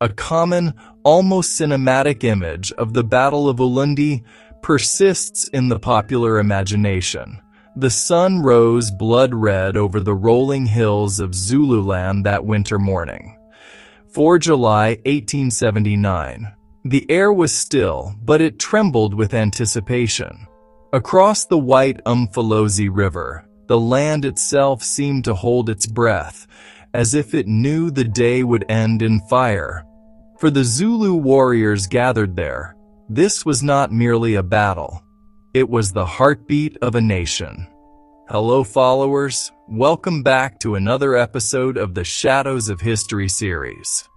A common, almost cinematic image of the Battle of Ulundi persists in the popular imagination. The sun rose blood red over the rolling hills of Zululand that winter morning. 4 July 1879. The air was still, but it trembled with anticipation. Across the white Umfolozi River, the land itself seemed to hold its breath, as if it knew the day would end in fire. For the Zulu warriors gathered there, this was not merely a battle. It was the heartbeat of a nation. Hello followers, welcome back to another episode of the Shadows of History series.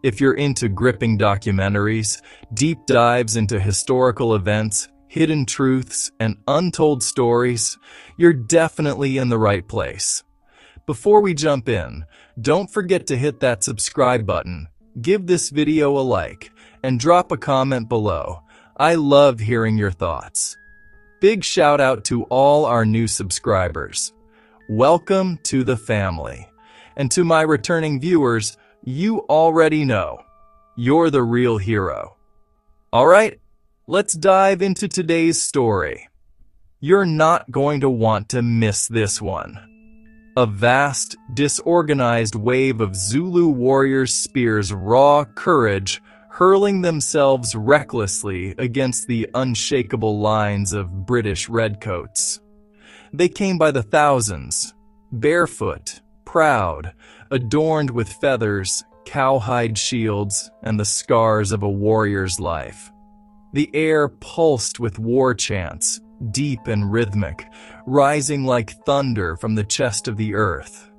If you're into gripping documentaries, deep dives into historical events, hidden truths, and untold stories, you're definitely in the right place. Before we jump in, don't forget to hit that subscribe button, give this video a like, and drop a comment below. I love hearing your thoughts. Big shout out to all our new subscribers. Welcome to the family. And to my returning viewers, you already know, you're the real hero. All right, let's dive into today's story. You're not going to want to miss this one. A vast, disorganized wave of Zulu warriors spears raw courage, hurling themselves recklessly against the unshakable lines of British redcoats. They came by the thousands, barefoot, proud, adorned with feathers, cowhide shields, and the scars of a warrior's life. The air pulsed with war chants, deep and rhythmic, rising like thunder from the chest of the earth.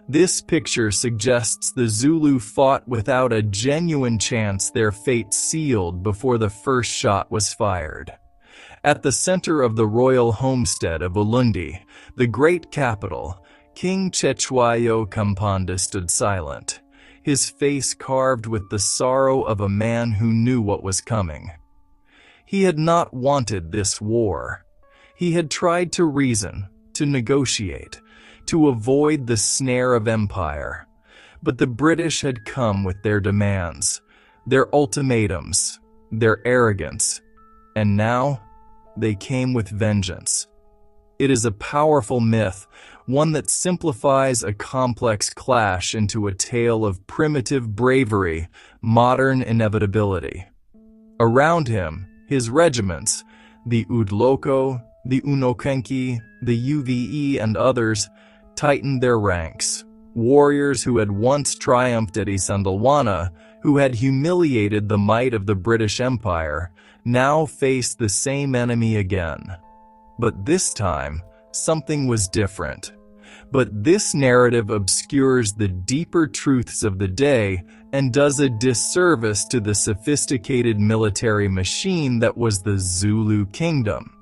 This picture suggests the Zulu fought without a genuine chance their fate sealed before the first shot was fired. At the center of the royal homestead of Ulundi, the great capital, King Cetshwayo Kampanda stood silent, his face carved with the sorrow of a man who knew what was coming. He had not wanted this war. He had tried to reason, to negotiate, to avoid the snare of empire. But the British had come with their demands, their ultimatums, their arrogance, and now they came with vengeance. It is a powerful myth, one that simplifies a complex clash into a tale of primitive bravery, modern inevitability. Around him, his regiments, the Udloko, the Unokenki, the UVE, and others, tightened their ranks. Warriors who had once triumphed at Isandlwana, who had humiliated the might of the British Empire, now faced the same enemy again. But this time, something was different. But this narrative obscures the deeper truths of the day and does a disservice to the sophisticated military machine that was the Zulu kingdom.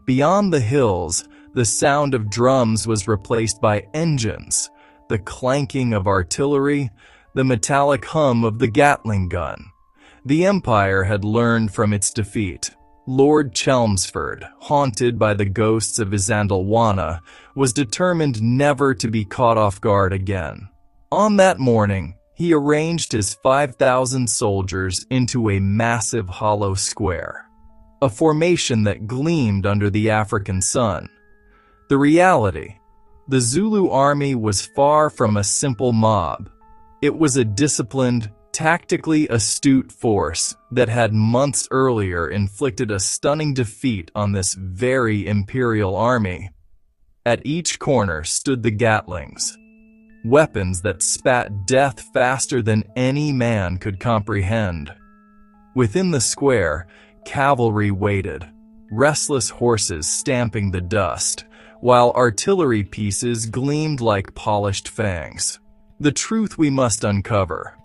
Beyond the hills, the sound of drums was replaced by engines, the clanking of artillery, the metallic hum of the Gatling gun. The Empire had learned from its defeat. Lord Chelmsford, haunted by the ghosts of Isandlwana, was determined never to be caught off guard again. On that morning, he arranged his 5,000 soldiers into a massive hollow square, a formation that gleamed under the African sun. The reality: the Zulu army was far from a simple mob. It was a disciplined, tactically astute force that had months earlier inflicted a stunning defeat on this very imperial army. At each corner stood the Gatlings, weapons that spat death faster than any man could comprehend. Within the square, cavalry waited, restless horses stamping the dust, while artillery pieces gleamed like polished fangs. The truth we must uncover: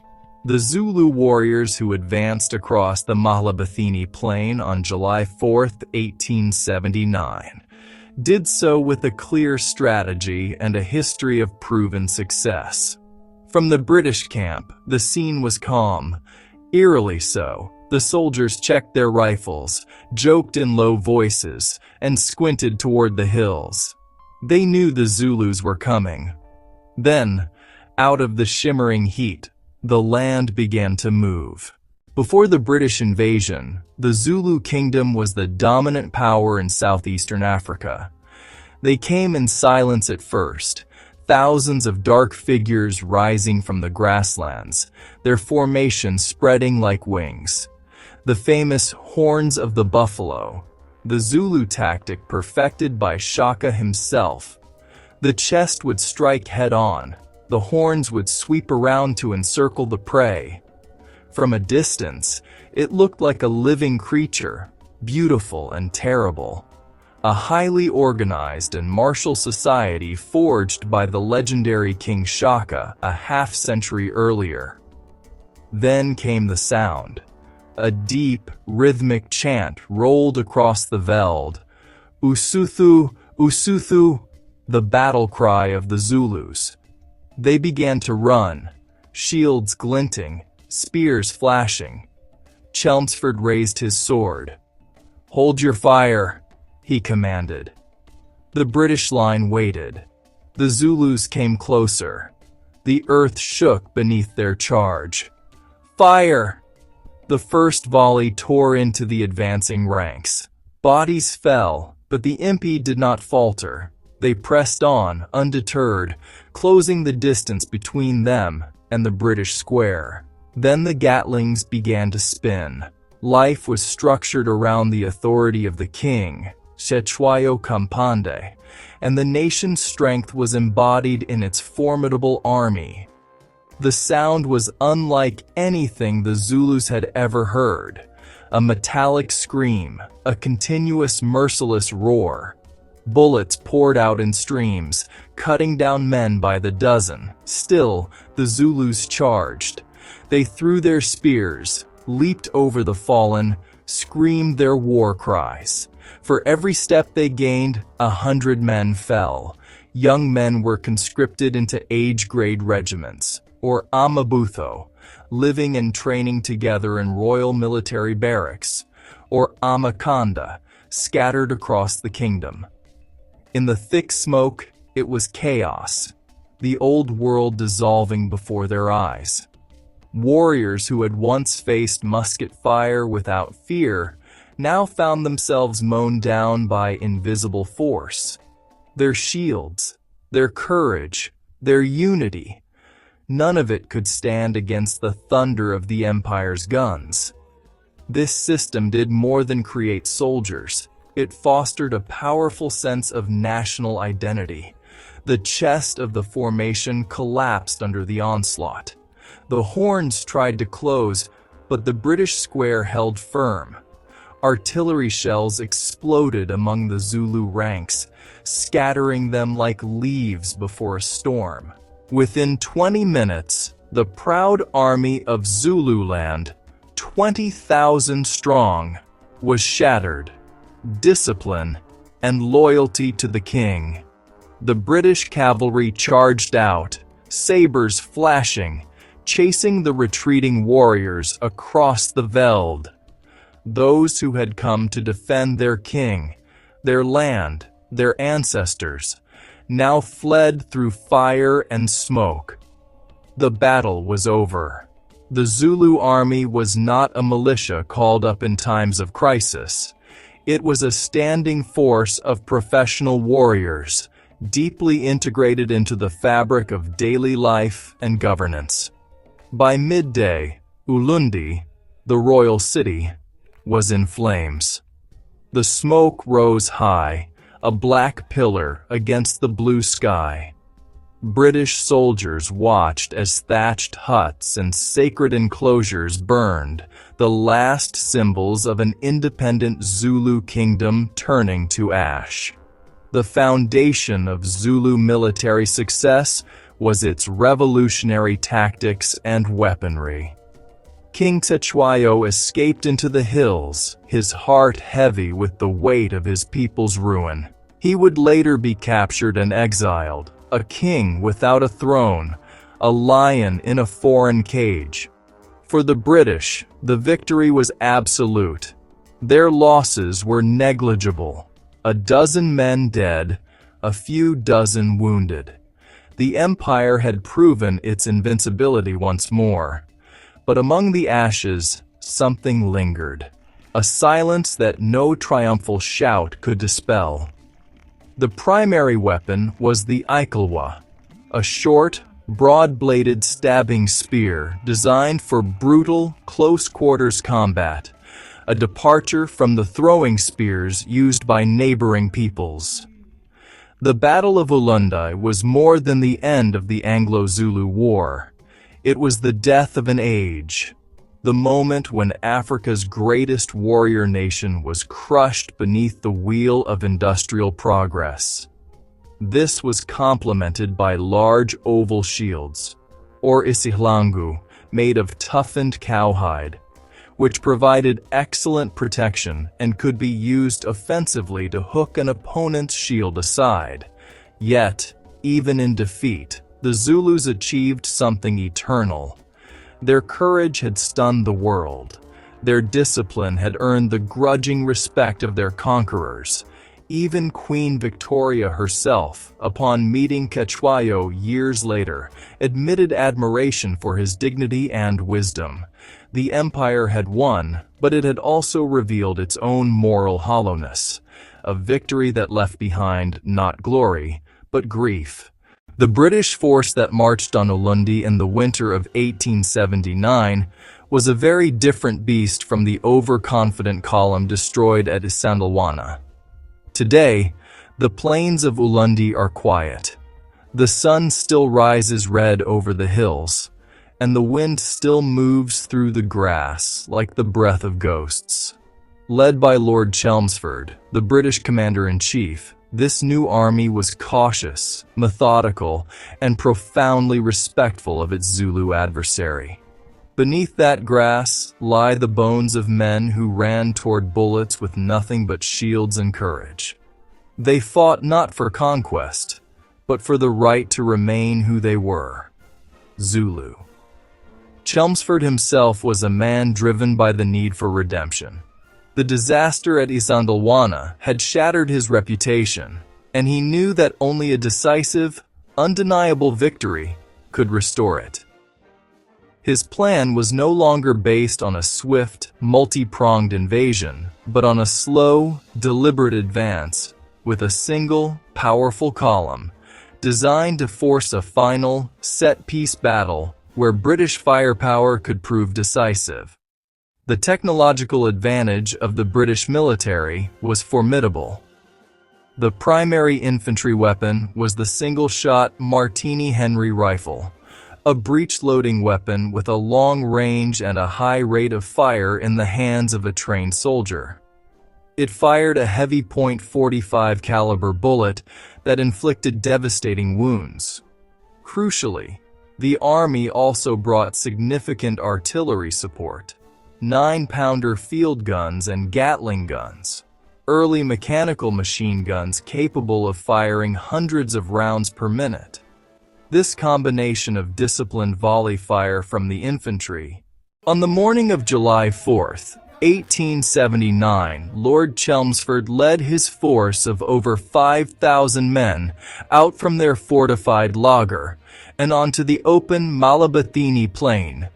the Zulu warriors who advanced across the Malabathini Plain on July 4, 1879, did so with a clear strategy and a history of proven success. From the British camp, the scene was calm, eerily so. The soldiers checked their rifles, joked in low voices, and squinted toward the hills. They knew the Zulus were coming. Then, out of the shimmering heat, The land began to move. Before the British invasion, the Zulu kingdom was the dominant power in southeastern Africa. They came in silence at first, thousands of dark figures rising from the grasslands, their formation spreading like wings. The famous horns of the buffalo, the Zulu tactic perfected by Shaka himself. The chest would strike head-on, the horns would sweep around to encircle the prey. From a distance, it looked like a living creature, beautiful and terrible. A highly organized and martial society forged by the legendary King Shaka a half-century earlier. Then came the sound. A deep, rhythmic chant rolled across the veld. Usuthu, Usuthu, the battle cry of the Zulus. They began to run, shields glinting, spears flashing. Chelmsford raised his sword. "Hold your fire," he commanded. The British line waited. The Zulus came closer. The earth shook beneath their charge. "Fire!" The first volley tore into the advancing ranks. Bodies fell, but the impi did not falter. They pressed on, undeterred, closing the distance between them and the British square. Then the Gatlings began to spin. Life was structured around the authority of the king, Cetshwayo Kampande, and the nation's strength was embodied in its formidable army. The sound was unlike anything the Zulus had ever heard. A metallic scream, a continuous merciless roar. Bullets poured out in streams, cutting down men by the dozen. Still, the Zulus charged. They threw their spears, leaped over the fallen, screamed their war cries. For every step they gained, 100 men fell. Young men were conscripted into age-grade regiments, or Amabutho, living and training together in royal military barracks, or Amakanda, scattered across the kingdom. In the thick smoke, it was chaos, the old world dissolving before their eyes. Warriors who had once faced musket fire without fear now found themselves mown down by invisible force. Their shields, their courage, their unity, none of it could stand against the thunder of the Empire's guns. This system did more than create soldiers. It fostered a powerful sense of national identity. The chest of the formation collapsed under the onslaught. The horns tried to close, but the British square held firm. Artillery shells exploded among the Zulu ranks, scattering them like leaves before a storm. Within 20 minutes, the proud army of Zululand, 20,000 strong, was shattered. Discipline and loyalty to the king. The British cavalry charged out, sabers flashing, chasing the retreating warriors across the veld. Those who had come to defend their king, their land, their ancestors, now fled through fire and smoke. The battle was over. The Zulu army was not a militia called up in times of crisis. It was a standing force of professional warriors, deeply integrated into the fabric of daily life and governance. By midday, Ulundi, the royal city, was in flames. The smoke rose high, a black pillar against the blue sky. British soldiers watched as thatched huts and sacred enclosures burned, the last symbols of an independent Zulu kingdom turning to ash. The foundation of Zulu military success was its revolutionary tactics and weaponry. King Cetshwayo escaped into the hills, his heart heavy with the weight of his people's ruin. He would later be captured and exiled, a king without a throne, a lion in a foreign cage. For the British, the victory was absolute. Their losses were negligible. A dozen men dead, a few dozen wounded. The empire had proven its invincibility once more. But among the ashes, something lingered. A silence that no triumphal shout could dispel. The primary weapon was the Ikalwa, a short, broad-bladed stabbing spear designed for brutal, close-quarters combat, a departure from the throwing spears used by neighboring peoples. The Battle of Ulundi was more than the end of the Anglo-Zulu War. It was the death of an age, the moment when Africa's greatest warrior nation was crushed beneath the wheel of industrial progress. This was complemented by large oval shields, or isihlangu, made of toughened cowhide, which provided excellent protection and could be used offensively to hook an opponent's shield aside. Yet, even in defeat, the Zulus achieved something eternal. Their courage had stunned the world. Their discipline had earned the grudging respect of their conquerors. Even Queen Victoria herself, upon meeting Cetshwayo years later, admitted admiration for his dignity and wisdom. The empire had won, but it had also revealed its own moral hollowness, a victory that left behind not glory, but grief. The British force that marched on Ulundi in the winter of 1879 was a very different beast from the overconfident column destroyed at Isandlwana. Today, the plains of Ulundi are quiet. The sun still rises red over the hills, and the wind still moves through the grass like the breath of ghosts. Led by Lord Chelmsford, the British commander-in-chief, this new army was cautious, methodical, and profoundly respectful of its Zulu adversary. Beneath that grass lie the bones of men who ran toward bullets with nothing but shields and courage. They fought not for conquest, but for the right to remain who they were, Zulu. Chelmsford himself was a man driven by the need for redemption. The disaster at Isandlwana had shattered his reputation, and he knew that only a decisive, undeniable victory could restore it. His plan was no longer based on a swift, multi-pronged invasion, but on a slow, deliberate advance with a single, powerful column, designed to force a final, set-piece battle where British firepower could prove decisive. The technological advantage of the British military was formidable. The primary infantry weapon was the single-shot Martini-Henry rifle, a breech-loading weapon with a long range and a high rate of fire in the hands of a trained soldier. It fired a heavy .45 caliber bullet that inflicted devastating wounds. Crucially, the army also brought significant artillery support. 9-pounder field guns and Gatling guns, early mechanical machine guns capable of firing hundreds of rounds per minute. This combination of disciplined volley fire from the infantry. On the morning of July 4th, 1879, Lord Chelmsford led his force of over 5,000 men out from their fortified laager and onto the open Malabathini plain,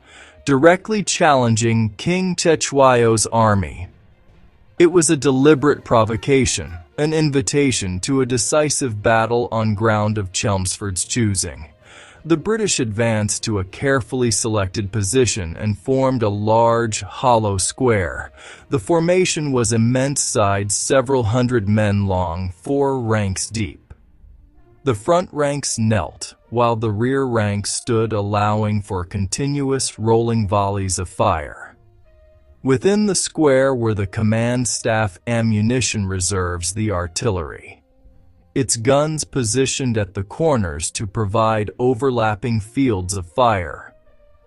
directly challenging King Cetshwayo's army. It was a deliberate provocation, an invitation to a decisive battle on ground of Chelmsford's choosing. The British advanced to a carefully selected position and formed a large, hollow square. The formation was immense-sized, several hundred men long, 4 ranks deep. The front ranks knelt, while the rear ranks stood, allowing for continuous rolling volleys of fire. Within the square were the command staff ammunition reserves, the artillery, its guns positioned at the corners to provide overlapping fields of fire.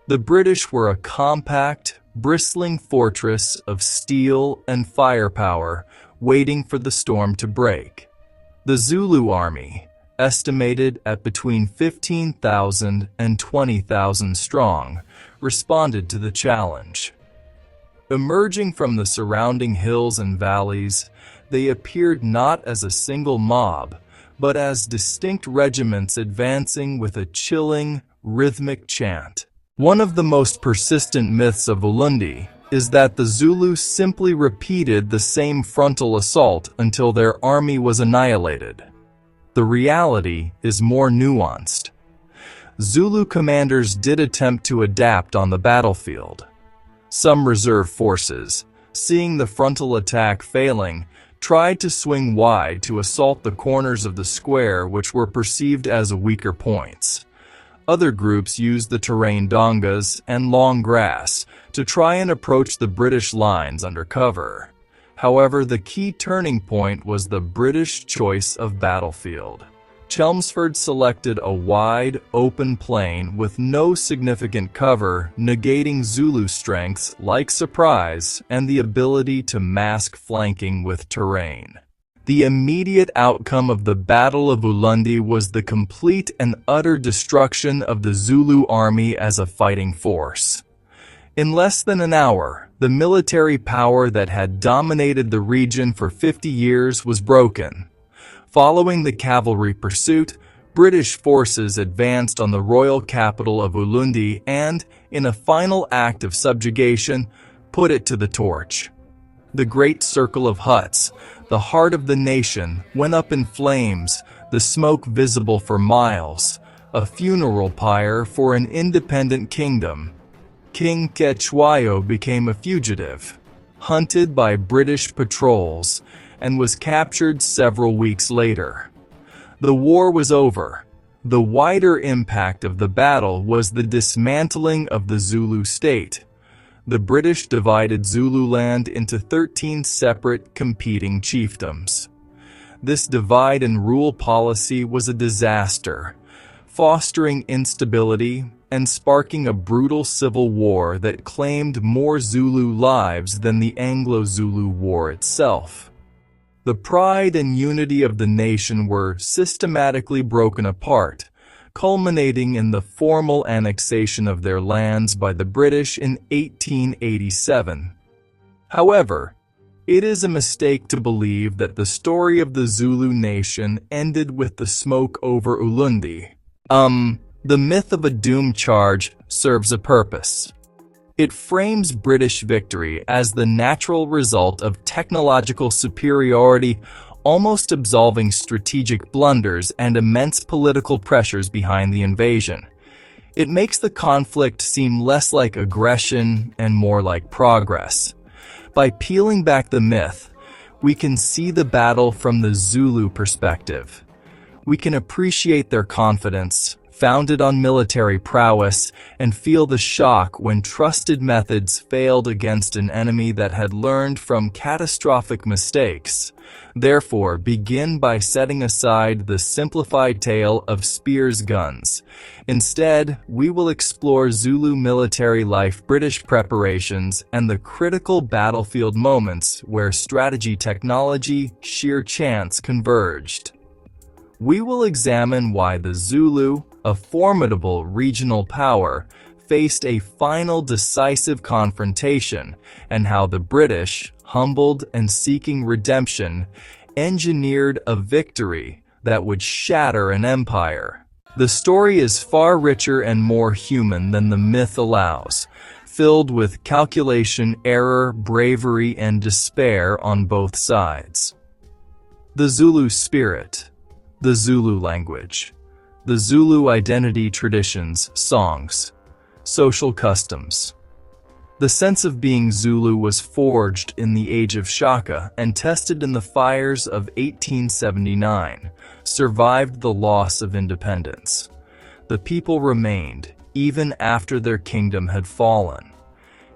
The British were a compact, bristling fortress of steel and firepower, waiting for the storm to break. The Zulu army, estimated at between 15,000 and 20,000 strong, responded to the challenge. Emerging from the surrounding hills and valleys, they appeared not as a single mob, but as distinct regiments advancing with a chilling, rhythmic chant. One of the most persistent myths of Ulundi is that the Zulus simply repeated the same frontal assault until their army was annihilated. The reality is more nuanced. Zulu commanders did attempt to adapt on the battlefield. Some reserve forces, seeing the frontal attack failing, tried to swing wide to assault the corners of the square which were perceived as weaker points. Other groups used the terrain dongas and long grass to try and approach the British lines under cover. However, the key turning point was the British choice of battlefield. Chelmsford selected a wide, open plain with no significant cover, negating Zulu strengths like surprise and the ability to mask flanking with terrain. The immediate outcome of the Battle of Ulundi was the complete and utter destruction of the Zulu army as a fighting force. In less than an hour, the military power that had dominated the region for 50 years was broken. Following the cavalry pursuit, British forces advanced on the royal capital of Ulundi and, in a final act of subjugation, put it to the torch. The great circle of huts, the heart of the nation, went up in flames, the smoke visible for miles, a funeral pyre for an independent kingdom. King Cetshwayo became a fugitive, hunted by British patrols, and was captured several weeks later. The war was over. The wider impact of the battle was the dismantling of the Zulu state. The British divided Zululand into 13 separate, competing chiefdoms. This divide and rule policy was a disaster, fostering instability and sparking a brutal civil war that claimed more Zulu lives than the Anglo-Zulu War itself. The pride and unity of the nation were systematically broken apart, culminating in the formal annexation of their lands by the British in 1887. However, it is a mistake to believe that the story of the Zulu nation ended with the smoke over Ulundi. The myth of a doomed charge serves a purpose. It frames British victory as the natural result of technological superiority, almost absolving strategic blunders and immense political pressures behind the invasion. It makes the conflict seem less like aggression and more like progress. By peeling back the myth, we can see the battle from the Zulu perspective. We can appreciate their confidence, founded on military prowess, and feel the shock when trusted methods failed against an enemy that had learned from catastrophic mistakes. Therefore, begin by setting aside the simplified tale of spears guns. Instead, we will explore Zulu military life, British preparations, and the critical battlefield moments where strategy, technology, sheer chance converged. We will examine why the Zulu, a formidable regional power, faced a final decisive confrontation, and how the British, humbled and seeking redemption, engineered a victory that would shatter an empire. The story is far richer and more human than the myth allows, filled with calculation, error, bravery, and despair on both sides. The Zulu spirit, the Zulu language, the Zulu identity, traditions, songs, social customs. The sense of being Zulu was forged in the age of Shaka and tested in the fires of 1879, survived the loss of independence. The people remained, even after their kingdom had fallen.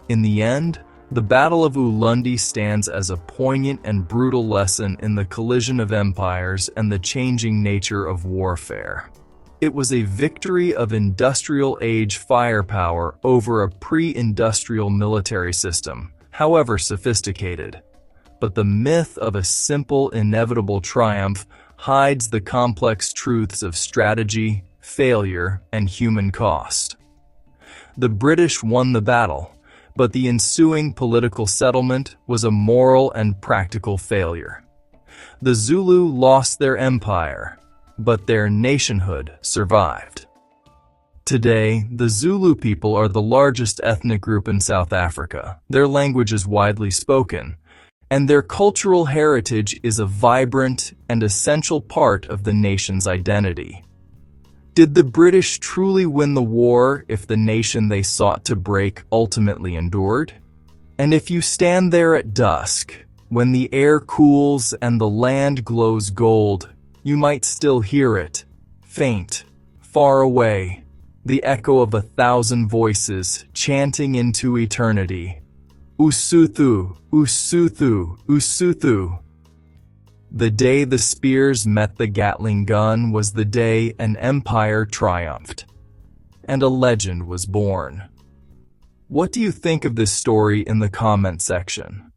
In the end, the Battle of Ulundi stands as a poignant and brutal lesson in the collision of empires and the changing nature of warfare. It was a victory of industrial age firepower over a pre-industrial military system, however sophisticated. But the myth of a simple, inevitable triumph hides the complex truths of strategy, failure, and human cost. The British won the battle, but the ensuing political settlement was a moral and practical failure. The Zulu lost their empire, but their nationhood survived. Today, the Zulu people are the largest ethnic group in South Africa. Their language is widely spoken, and their cultural heritage is a vibrant and essential part of the nation's identity. Did the British truly win the war if the nation they sought to break ultimately endured? And if you stand there at dusk, when the air cools and the land glows gold, you might still hear it, faint, far away, the echo of 1,000 voices chanting into eternity. Usuthu, Usuthu, Usuthu. The day the spears met the Gatling gun was the day an empire triumphed, and a legend was born. What do you think of this story in the comment section?